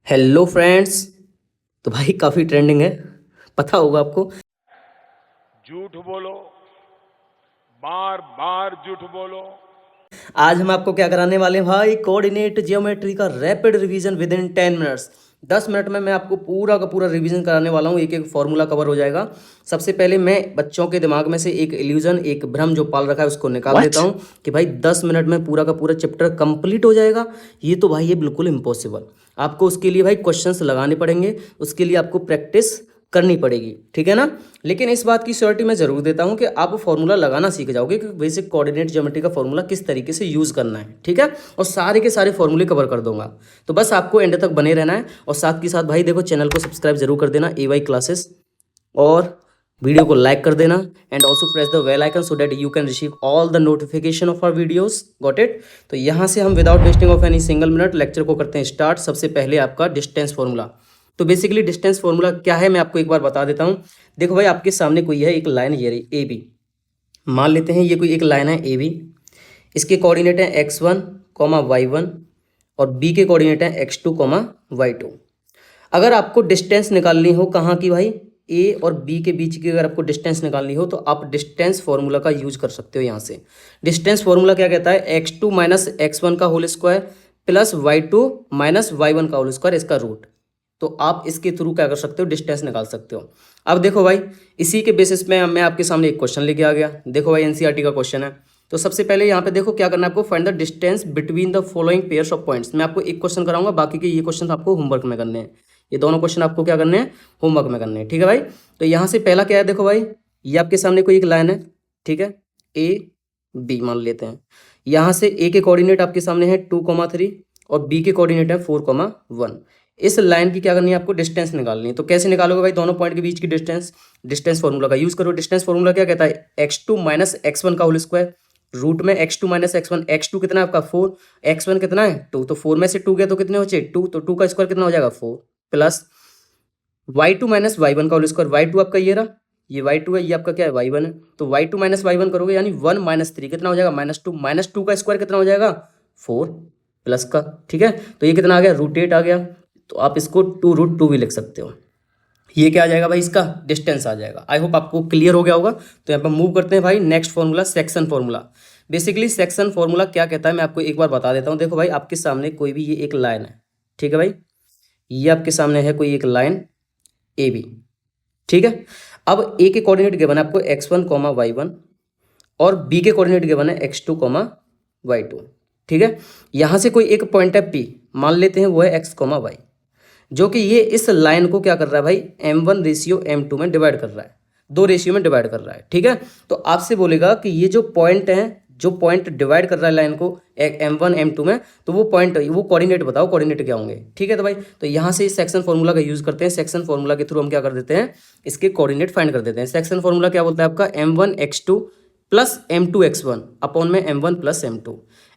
Hello friends. तो भाई काफ़ी ट्रेंडिंग है, पता होगा आपको। झूठ बोलो, बार बार झूठ बोलो। आज हम आपको क्या कराने वाले हैं भाई, कोऑर्डिनेट जियोमेट्री का rapid revision with in 10 minutes. 10 minute में मैं आपको पूरा का पूरा रिवीजन कराने वाला हूँ, एक एक फॉर्मूला कवर हो जाएगा। सबसे पहले मैं बच्चों के दिमाग में से एक इल्यूजन, एक भ्रम जो पाल रखा है उसको निकाल देता हूँ कि भाई 10 मिनट में पूरा का पूरा चैप्टर कंप्लीट हो जाएगा। ये तो भाई ये बिल्कुल इम्पॉसिबल। आपको उसके लिए भाई क्वेश्चंस लगाने पड़ेंगे, उसके लिए आपको प्रैक्टिस करनी पड़ेगी, ठीक है ना। लेकिन इस बात की श्योरिटी मैं जरूर देता हूं कि आप फॉर्मूला लगाना सीख जाओगे कि बेसिक कोऑर्डिनेट ज्योमेट्री का फॉर्मूला किस तरीके से यूज करना है, ठीक है। और सारे के सारे फॉर्मूले कवर कर दूंगा। तो बस आपको एंड तक बने रहना है। और साथ के साथ भाई देखो, चैनल को सब्सक्राइब जरूर कर देना AY क्लासेस, और वीडियो को लाइक कर देना and also press the bell icon so that you can receive all the notification of our videos. Got it. तो यहाँ से हम without wasting of any single minute lecture को करते हैं स्टार्ट। सबसे पहले आपका डिस्टेंस फॉर्मूला। तो बेसिकली डिस्टेंस फॉर्मूला क्या है मैं आपको एक बार बता देता हूँ। देखो भाई, आपके सामने कोई है एक लाइन, ये रही AB। मान लेते हैं ये कोई एक लाइन है AB। इसके कोऑर्डिनेट हैं x1, y1, और B के कोऑर्डिनेट हैं x2, y2। अगर आपको डिस्टेंस निकालनी हो कहाँ की भाई, A और B के बीच की, अगर आपको डिस्टेंस निकालनी हो तो आप डिस्टेंस फॉर्मूला का यूज कर सकते हो। यहाँ से डिस्टेंस फॉर्मूला क्या कहता है, x2 माइनस x1 का whole square plus y2 minus y1 का होल स्क्वायर, इसका रूट। तो आप इसके थ्रू क्या कर सकते हो, डिस्टेंस निकाल सकते हो। अब देखो भाई, इसी के बेसिस पे मैं आपके सामने एक क्वेश्चन लेके आ गया। देखो भाई, NCERT का क्वेश्चन है। तो सबसे पहले यहाँ पे देखो क्या करना है आपको, find the distance between the following pairs of points. मैं आपको एक क्वेश्चन कराऊंगा, बाकी के ये क्वेश्चन आपको होमवर्क में करने हैं। ये दोनों क्वेश्चन आपको क्या करने हैं, होमवर्क में करने हैं, ठीक है भाई। तो यहाँ से पहला क्या है, देखो भाई, ये आपके सामने कोई एक लाइन है, ठीक है, AB मान लेते हैं। यहाँ से A के कोऑर्डिनेट आपके सामने है 2,3 और B के कोऑर्डिनेट है 4,1। इस लाइन की क्या करनी है आपको, डिस्टेंस निकालनी है। तो कैसे निकालोगे भाई, दोनों पॉइंट के बीच की डिस्टेंस, डिस्टेंस फॉर्मूला का यूज करो। डिस्टेंस फॉर्मूला क्या कहता है, x2 माइनस x1 का होल स्क्वायर, रूट में x2 माइनस x1। x2 कितना है आपका 4, x1 कितना है 2, तो 4 में से 2 गया तो कितने बचे 2, तो 2 का स्क्वायर कितना हो जाएगा 4, प्लस y2 माइनस y1 का होल स्क्वायर। y2 आपका ये रहा, ये y2 है, ये आपका क्या है y1 है। तो y2 माइनस y1 करोगे यानी 1 माइनस 3 कितना हो जाएगा -2, -2 का स्क्वायर कितना हो जाएगा 4 प्लस का, ठीक है। तो ये कितना आ गया, √8 आ गया। तो आप इसको 2√2 भी लिख सकते हो। ये क्या आ जाएगा भाई, इसका डिस्टेंस आ जाएगा। आई होप आपको क्लियर हो गया होगा। तो यहाँ पर मूव करते हैं भाई next formula, section formula. Basically section formula क्या कहता है मैं आपको एक बार बता देता हूँ। देखो भाई, आपके सामने कोई भी ये एक लाइन है, ठीक है भाई, ये आपके सामने है कोई एक लाइन AB, ठीक है। अब A के कोऑर्डिनेट गिवन है आपको x1, y1, और B के कोऑर्डिनेट गिवन है x2, y2, ठीक है। यहाँ से कोई एक पॉइंट है P, मान लेते हैं वो है x, y, जो कि ये इस लाइन को क्या कर रहा है भाई, M1:M2 में डिवाइड कर रहा है, 2 रेशियो में डिवाइड कर रहा है, ठीक है। तो आपसे बोलेगा कि ये जो पॉइंट है, जो पॉइंट डिवाइड कर रहा है लाइन को M1:M2 में, तो वो पॉइंट, वो कोऑर्डिनेट बताओ, कोऑर्डिनेट क्या होंगे, ठीक है। तो भाई, तो यहाँ से इस सेक्शन फॉर्मूला का यूज करते हैं। सेक्शन फॉर्मूला के थ्रू हम क्या कर देते हैं, इसके कोऑर्डिनेट फाइंड कर देते हैं। सेक्शन फॉर्मूला क्या बोलता है आपका, M1x2 प्लस M2x1 अपॉन में M1 plus M2,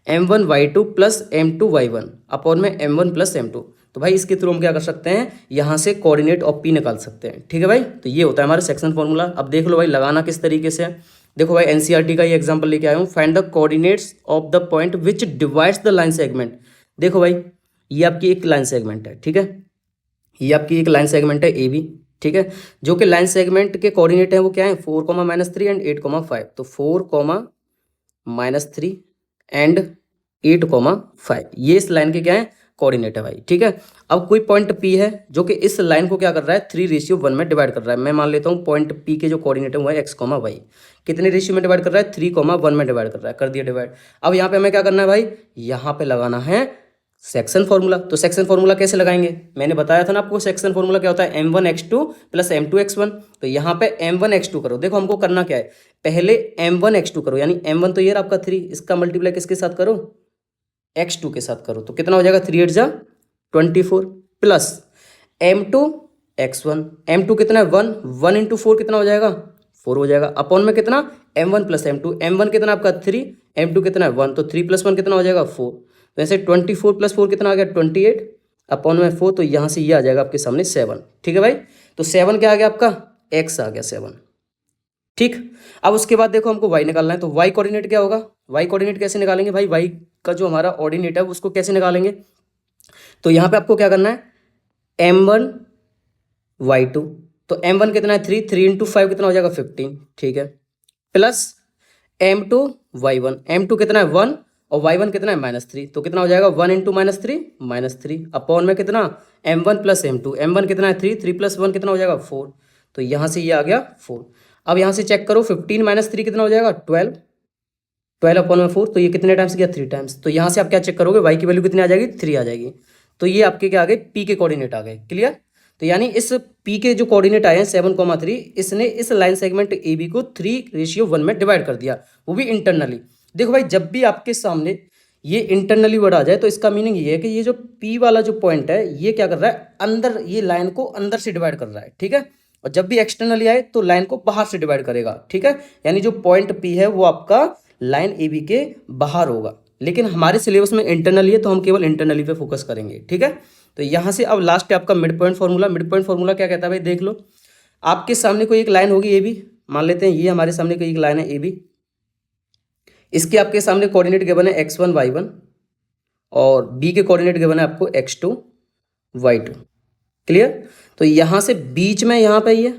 M1y2 plus M2y1 upon में M1 प्लस M2। तो भाई इसके थ्रू हम क्या कर सकते हैं, यहाँ से कोऑर्डिनेट ऑफ P निकाल सकते हैं, ठीक है भाई। तो ये होता है हमारा सेक्शन फॉर्मूला। अब देख लो भाई लगाना किस तरीके से है। देखो भाई, NCERT का ये एग्जांपल लेके आया हूँ, find the coordinates of the point which divides the line segment. देखो भाई, ये आपकी एक लाइन सेगमेंट है, ठीक है, ये आपकी एक लाइन सेगमेंट है AB, ठीक है। जो कि लाइन सेगमेंट के कोऑर्डिनेट हैं वो क्या है, 4, -3 एंड 8, 5। तो 4, -3 एंड 8, 5, ये इस लाइन के क्या है, कोऑर्डिनेट है भाई, ठीक है। अब कोई पॉइंट P है जो कि इस लाइन को क्या कर रहा है, 3:1 में डिवाइड कर रहा है। मैं मान लेता हूँ पॉइंट P के जो कोऑर्डिनेट है वो है x, y। कितने रेशियो में डिवाइड कर रहा है, 3, 1 में डिवाइड कर रहा है, कर दिया डिवाइड। अब यहाँ पे हमें क्या करना है भाई, यहाँ पे लगाना है सेक्शन फॉर्मूला। तो सेक्शन फॉर्मूला कैसे लगाएंगे, मैंने बताया था ना आपको, सेक्शन फॉर्मूला क्या होता है, M1x2 प्लस M2x1। तो यहाँ पे M1x2 करो। देखो हमको करना क्या है, पहले M1x2 करो, यानी M1 तो ये रहा आपका 3, इसका मल्टीप्लाई किसके साथ करो, x2 के साथ करो। तो कितना हो जाएगा, 3×8 = 24 प्लस M2x1, M2 कितना है 1, 1 × 4 कितना हो जाएगा 4 हो जाएगा, अपॉन में कितना M1 प्लस M2, M1 कितना आपका 3, M2 कितना है 1, तो 3 + 1 कितना हो जाएगा 4। तो ऐसे 24 + 4 कितना आ गया 28, अपॉन में 4, तो यहाँ से ये आ जाएगा आपके सामने 7, ठीक है भाई। तो 7 क्या आ गया आपका, x आ गया 7, ठीक। अब उसके बाद देखो हमको y निकालना है। तो y कोऑर्डिनेट क्या होगा, y कोऑर्डिनेट कैसे निकालेंगे भाई, y का जो हमारा ऑर्डिनेट है उसको कैसे निकालेंगे। तो यहाँ पे आपको क्या करना है, m1y2, तो m1 कितना है 3, 3 इंटू 5 कितना हो जाएगा 15, ठीक है, प्लस m2y1, m2 कितना है 1 और y1 कितना है -3, तो कितना हो जाएगा 1 इंटू -3 अपॉन में कितना m1 प्लस m1 कितना है 3, 3 प्लस 1 कितना हो जाएगा 4, तो यहाँ से ये आ गया 4। अब यहाँ से चेक करो 15 - 3 कितना हो जाएगा 12, 12 अपॉन में 4, तो ये कितने टाइम्स गया 3 टाइम्स। तो यहाँ से आप क्या चेक करोगे y की वैल्यू कितनी आ जाएगी 3 आ जाएगी। तो ये आपके क्या आ गए p के कोऑर्डिनेट आ गए, क्लियर। तो यानी इस p के जो कोऑर्डिनेट आए हैं 7,3, इसने इस लाइन सेगमेंट AB को 3:1 में डिवाइड कर दिया, वो भी इंटरनली। देखो भाई जब भी आपके सामने ये इंटरनली वर्ड आ जाए तो इसका मीनिंग ये है कि ये जो p वाला जो पॉइंट है ये क्या कर रहा है अंदर, ये लाइन को अंदर से डिवाइड कर रहा है, ठीक है। और जब भी एक्सटर्नली आए तो लाइन को बाहर से डिवाइड करेगा, ठीक है। यानी जो पॉइंट p है वो आपका लाइन AB के बाहर होगा, लेकिन हमारे सिलेबस में इंटरनली है तो हम केवल इंटरनली पे फोकस करेंगे, ठीक है। तो यहाँ से अब लास्ट है आपका mid point formula. Mid point formula क्या कहता है भाई, देख लो। आपके सामने कोई एक लाइन होगी AB, मान लेते हैं ये हमारे सामने कोई एक लाइन है AB, इसके आपके सामने कोऑर्डिनेट गिवन है x1 y1 और B के कोऑर्डिनेट गिवन है आपको x2 y2, क्लियर। तो यहाँ से बीच में, यहाँ पे ये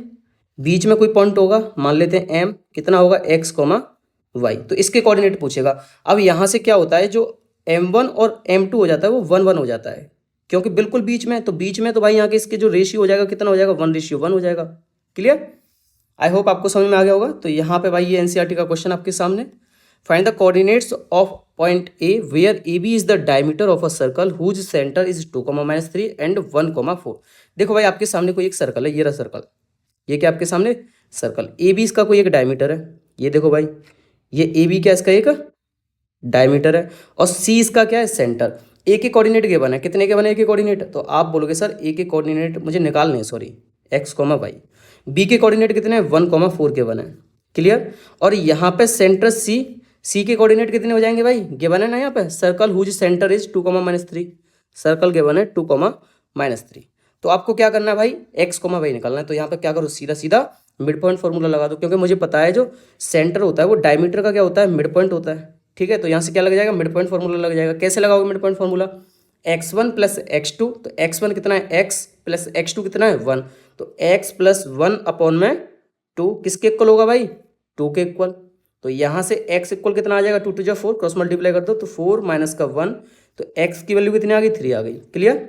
बीच में कोई पॉइंट होगा, मान लेते हैं M, कितना होगा x, y, तो इसके कोऑर्डिनेट पूछेगा। अब यहाँ से क्या होता है, जो m1 और m2 हो जाता है वो 1 1 हो जाता है, क्योंकि बिल्कुल बीच में, तो बीच में तो भाई यहाँ के इसके जो रेशियो हो जाएगा कितना हो जाएगा 1:1 हो जाएगा, क्लियर। आई होप आपको समझ में आ गया होगा। तो यहाँ पे भाई ये एनसीईआरटी का क्वेश्चन आपके सामने, find the coordinates of point A where AB is the diameter of a circle whose centre is 2, -3 and 1, 4। देखो भाई आपके सामने कोई एक सर्कल है, ये रहा सर्कल, ये क्या आपके सामने सर्कल, AB इसका कोई एक डायमीटर है, ये देखो भाई ये AB क्या इसका एक डायमीटर है, और C इसका क्या है सेंटर। A के कोऑर्डिनेट गिवन है, कितने के बने A के कोऑर्डिनेट, तो आप बोलोगे सर A के कोऑर्डिनेट मुझे निकालने हैं, सॉरी x, y। B के कोऑर्डिनेट कितने हैं 1, 4 के बने, क्लियर। और यहाँ पे सेंटर C के कोऑर्डिनेट कितने हो जाएंगे भाई, गिवन है ना यहाँ पे circle whose centre is 2, -3, circle given है 2, -3। तो आपको क्या करना है भाई x, y निकालना है। तो यहाँ पे क्या करो, सीधा सीधा मिड पॉइंट फॉर्मूला लगा दो, क्योंकि मुझे पता है जो सेंटर होता है वो डायमीटर का क्या होता है मिड पॉइंट होता है, ठीक है। तो यहाँ से क्या लग जाएगा मिड पॉइंट फॉर्मूला लग जाएगा। कैसे लगाओगे mid point formula, x1 plus x2, तो x1 कितना है x प्लस x2 कितना है 1, तो x प्लस 1 अपॉन में 2 किसके इक्वल होगा भाई 2 के इक्वल। तो यहाँ से x इक्वल कितना आ जाएगा 2 2 4, क्रॉस मल्टीप्लाई कर दो तो 4 माइनस का 1, तो x की वैल्यू कितनी आ गई 3 आ गई, क्लियर।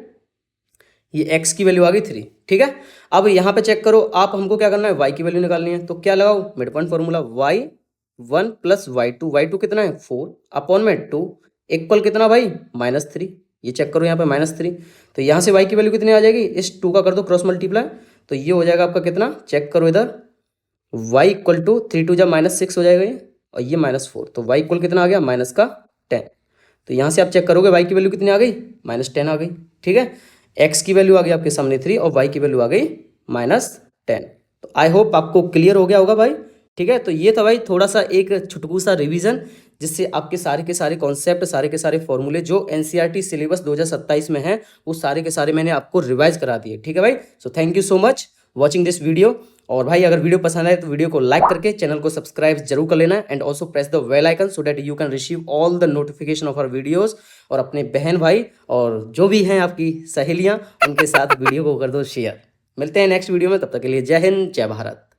ये x की वैल्यू आ गई 3, ठीक है। अब यहाँ पे चेक करो आप, हमको क्या करना है y की वैल्यू निकालनी है। तो क्या लगाओ mid point formula, y1 plus y2 कितना है 4 अपॉन में 2 इक्वल कितना भाई -3, ये चेक करो यहाँ पे -3। तो यहाँ से y की वैल्यू कितनी आ जाएगी, इस 2 का कर दो क्रॉस मल्टीप्लाई, तो ये हो जाएगा आपका कितना, चेक करो इधर, y इक्वल टू 3 2 -6 हो जाएगा ये, और ये -4, तो y इक्वल कितना आ गया -10। तो यहाँ से आप चेक करोगे y की वैल्यू कितनी आ गई -10 आ गई, ठीक है। x की वैल्यू आ गई आपके सामने 3 और y की वैल्यू आ गई -10। तो आई होप आपको क्लियर हो गया होगा भाई, ठीक है। तो ये था भाई थोड़ा सा एक छुटकू सा रिवीजन, जिससे आपके सारे के सारे कॉन्सेप्ट, सारे के सारे फॉर्मूले जो एनसीईआरटी सिलेबस 2027 में हैं वो सारे के सारे मैंने आपको रिवाइज करा दिए, ठीक है भाई। So thank you so much watching this video. और भाई अगर वीडियो पसंद आए तो वीडियो को लाइक करके चैनल को सब्सक्राइब जरूर कर लेना, and also press the bell icon so that you can receive all the notification of our videos. और अपने बहन भाई और जो भी हैं आपकी सहेलियां उनके साथ वीडियो को कर दो शेयर। मिलते हैं नेक्स्ट वीडियो में, तब तक के लिए जय हिंद जय भारत।